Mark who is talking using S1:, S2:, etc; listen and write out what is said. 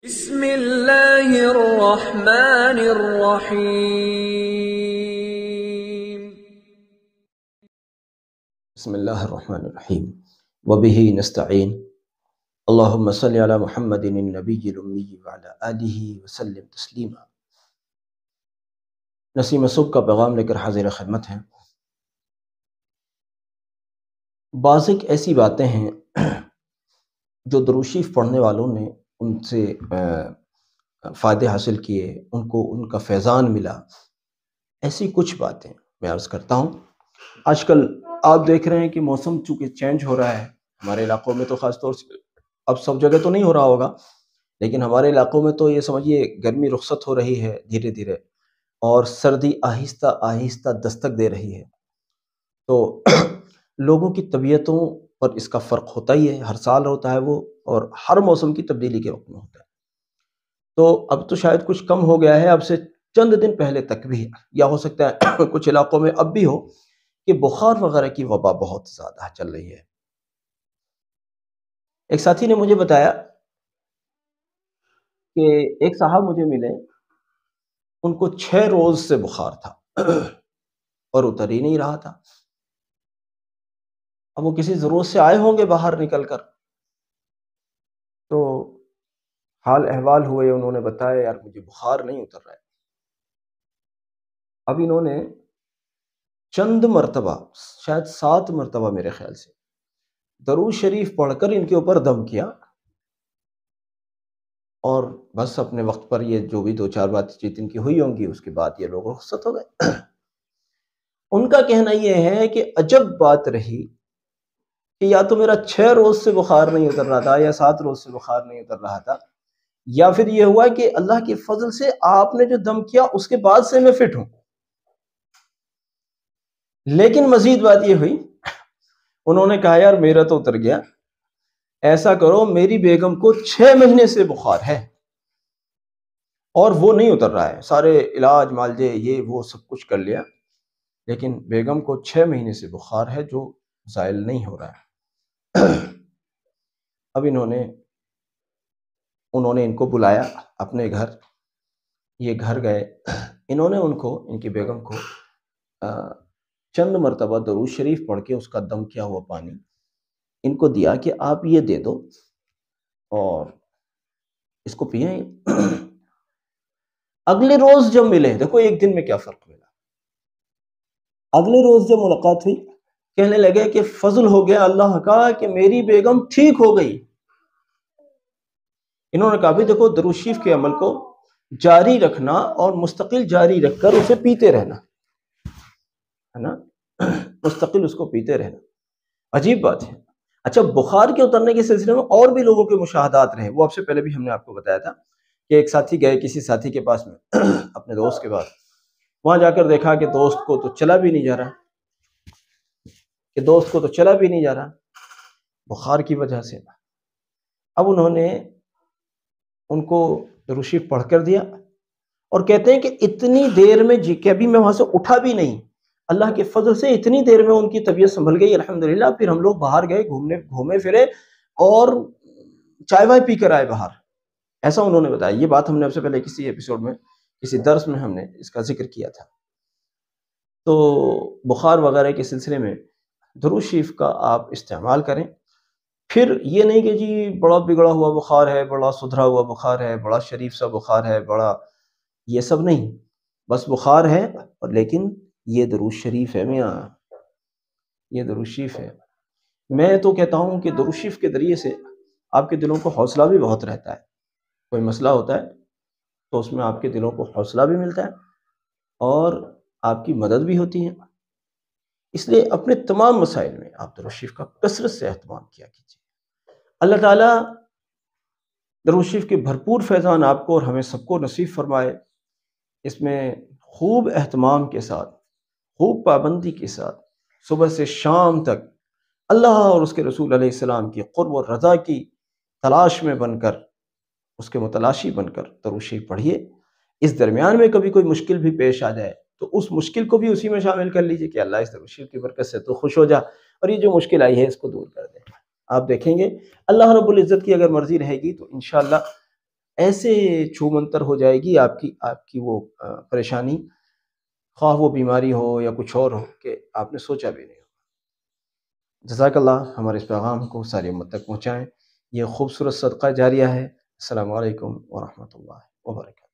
S1: بسم اللہ الرحمن الرحیم۔
S2: بسم اللہ الرحمن الرحیم وبہ نستعین اللہم صلی علی محمد النبی الامی وعلی آلہ وسلم تسلیما۔ نسیم صبح کا پیغام لے کر حاضر خدمت ہیں۔ بعض ایک ایسی باتیں ہیں جو درود شریف پڑھنے والوں نے ان سے فائدے حاصل کیے، ان کو ان کا فیضان ملا۔ ایسی کچھ باتیں میں عرض کرتا ہوں۔ آج کل آپ دیکھ رہے ہیں کہ موسم چونکہ چینج ہو رہا ہے ہمارے علاقوں میں، تو خاص طور سے اب سب جگہ تو نہیں ہو رہا ہوگا، لیکن ہمارے علاقوں میں تو یہ سمجھیے گرمی رخصت ہو رہی ہے دھیرے دھیرے، اور سردی آہستہ آہستہ دستک دے رہی ہے۔ تو لوگوں کی طبیعتوں پر اس کا فرق ہوتا ہی ہے، ہر سال ہوتا ہے وہ، اور ہر موسم کی تبدیلی کے وقت میں ہوتا ہے۔ تو اب تو شاید کچھ کم ہو گیا ہے، اب سے چند دن پہلے تک بھی، یا ہو سکتا ہے کچھ علاقوں میں اب بھی ہو، کہ بخار وغیرہ کی وبا بہت زیادہ چل رہی ہے۔ ایک ساتھی نے مجھے بتایا کہ ایک صاحب مجھے ملے، ان کو 6 روز سے بخار تھا اور اتر ہی نہیں رہا تھا۔ اب وہ کسی ضرورت سے آئے ہوں گے باہر نکل کر، تو حال احوال ہوئے، انہوں نے بتایا یار مجھے بخار نہیں اتر رہا ہے۔ اب انہوں نے چند مرتبہ، شاید 7 مرتبہ میرے خیال سے، درود شریف پڑھ کر ان کے اوپر دم کیا، اور بس اپنے وقت پر یہ جو بھی 2-4 بات چیت ان کی ہوئی ہوں گی، اس کے بعد یہ لوگ رخصت ہو گئے۔ ان کا کہنا یہ ہے کہ عجب بات رہی کہ یا تو میرا 6 روز سے بخار نہیں اتر رہا تھا، یا 7 روز سے بخار نہیں اتر رہا تھا، یا پھر یہ ہوا کہ اللہ کے فضل سے آپ نے جو دم کیا اس کے بعد سے میں فٹ ہوں۔ لیکن مزید بات یہ ہوئی، انہوں نے کہا یار میرا تو اتر گیا، ایسا کرو میری بیگم کو 6 مہینے سے بخار ہے اور وہ نہیں اتر رہا ہے، سارے علاج معالجے یہ وہ سب کچھ کر لیا، لیکن بیگم کو 6 مہینے سے بخار ہے جو زائل نہیں ہو رہا ہے۔ اب انہوں نے ان کو بلایا اپنے گھر، یہ گھر گئے، انہوں نے ان کی بیگم کو چند مرتبہ درود شریف پڑھ کے اس کا دم کیا ہوا پانی ان کو دیا کہ آپ یہ دے دو اور اس کو پئیں۔ اگلے روز جب ملے، دیکھو ایک دن میں کیا فرق ملا، اگلے روز جب ملاقات ہوئی کہنے لگے کہ فضل ہو گیا اللہ کا کہ میری بیگم ٹھیک ہو گئی۔ انہوں نے کہا بھی دیکھو درود شریف کے عمل کو جاری رکھنا اور مستقل جاری رکھ کر اسے پیتے رہنا ہے نا، مستقل اس کو پیتے رہنا، عجیب بات ہے۔ اچھا، بخار کے اترنے کے سلسلے میں اور بھی لوگوں کے مشاہدات رہے، وہ اب سے پہلے بھی ہم نے آپ کو بتایا تھا کہ ایک ساتھی گئے کسی ساتھی کے پاس میں اپنے دوست کے پاس، وہاں جا کر دیکھا کہ دوست کو تو چلا بھی نہیں جا رہا، بخار کی وجہ سے۔ اب انہوں نے ان کو درود شریف پڑھ کر دیا، اور کہتے ہیں کہ اتنی دیر میں کہ ابھی میں وہاں سے اٹھا بھی نہیں، اللہ کے فضل سے اتنی دیر میں ان کی طبیعت سنبھل گئی الحمدللہ۔ پھر ہم لوگ باہر گئے، گھومے پھرے اور چائے وائے پی کر آئے باہر، ایسا انہوں نے بتایا۔ یہ بات ہم نے اب سے پہلے کسی ایپیسوڈ میں، کسی درس میں ہم نے اس کا ذکر کیا تھا۔ تو بخار وغیرہ کے سلسلے میں درود شریف کا آپ استعمال کریں، پھر یہ نہیں کہ جی بڑا بگڑا ہوا بخار ہے، بڑا سدھرا ہوا بخار ہے، بڑا شریف سا بخار ہے، بڑا، یہ سب نہیں، بس بخار ہے، لیکن یہ درود شریف ہے میاں، یہ درود شریف ہے۔ میں تو کہتا ہوں کہ درود شریف کے ذریعے سے آپ کے دلوں کو حوصلہ بھی بہت رہتا ہے، کوئی مسئلہ ہوتا ہے تو اس میں آپ کے دلوں کو حوصلہ بھی ملتا ہے اور آپ کی مدد بھی ہوتی ہے۔ اس لیے اپنے تمام مسائل میں آپ درود شریف کا کثرت سے اہتمام کیا کیجیے۔ اللہ تعالیٰ درود شریف کے بھرپور فیضان آپ کو اور ہمیں سب کو نصیب فرمائے۔ اس میں خوب اہتمام کے ساتھ، خوب پابندی کے ساتھ، صبح سے شام تک اللہ اور اس کے رسول علیہ السلام کی قرب و رضا کی تلاش میں بن کر، اس کے متلاشی بن کر درود شریف پڑھیے۔ اس درمیان میں کبھی کوئی مشکل بھی پیش آ جائے تو اس مشکل کو بھی اسی میں شامل کر لیجئے کہ اللہ اس درود شریف کی برکت سے تو خوش ہو جا، اور یہ جو مشکل آئی ہے اس کو دور کر دے۔ آپ دیکھیں گے اللہ رب العزت کی اگر مرضی رہے گی تو انشاءاللہ ایسے چھومنتر ہو جائے گی آپ کی وہ پریشانی، خواہ وہ بیماری ہو یا کچھ اور ہو، کہ آپ نے سوچا بھی نہیں ہو۔ جزاک اللہ، ہمارے اس پیغام کو ساری امت تک پہنچائیں۔ یہ خوبصورت صدقہ جاریہ ہے۔ السلام علیکم ورحمۃ اللہ وبرکاتہ۔